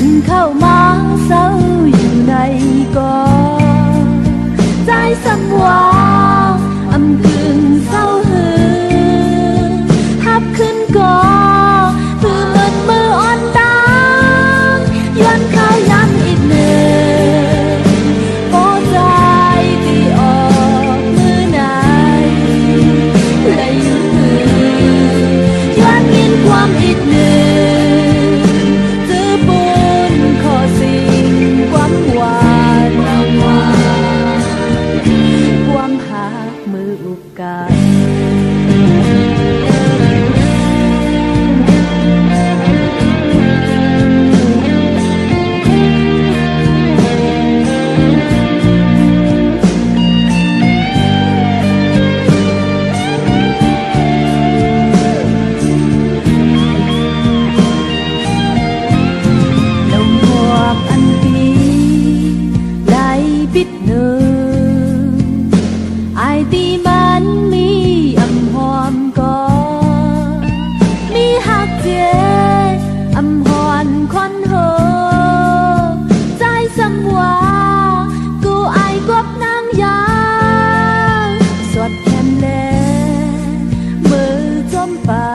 วันเข้ามาเศร้าอยู่ในกอใจสังวาอำพึงเศร้าหือหับขึ้นกอคือเหมือนมืออ่อนตาย้อนเข้าย้ำอีกหนึ่งโอ้ใจที่ออกมือไหนและยืนมือย้อนยินความอีกหนึ่งซื้อบุญขอสิ่งความหวานความหักมืออุกกาปิดเนื้อไอตีมันมีอำหอมก่อมีหักเจอำหอนคนเฮอใจสังวากูไอกวบนางยาสวดแคมแลมือจมป่า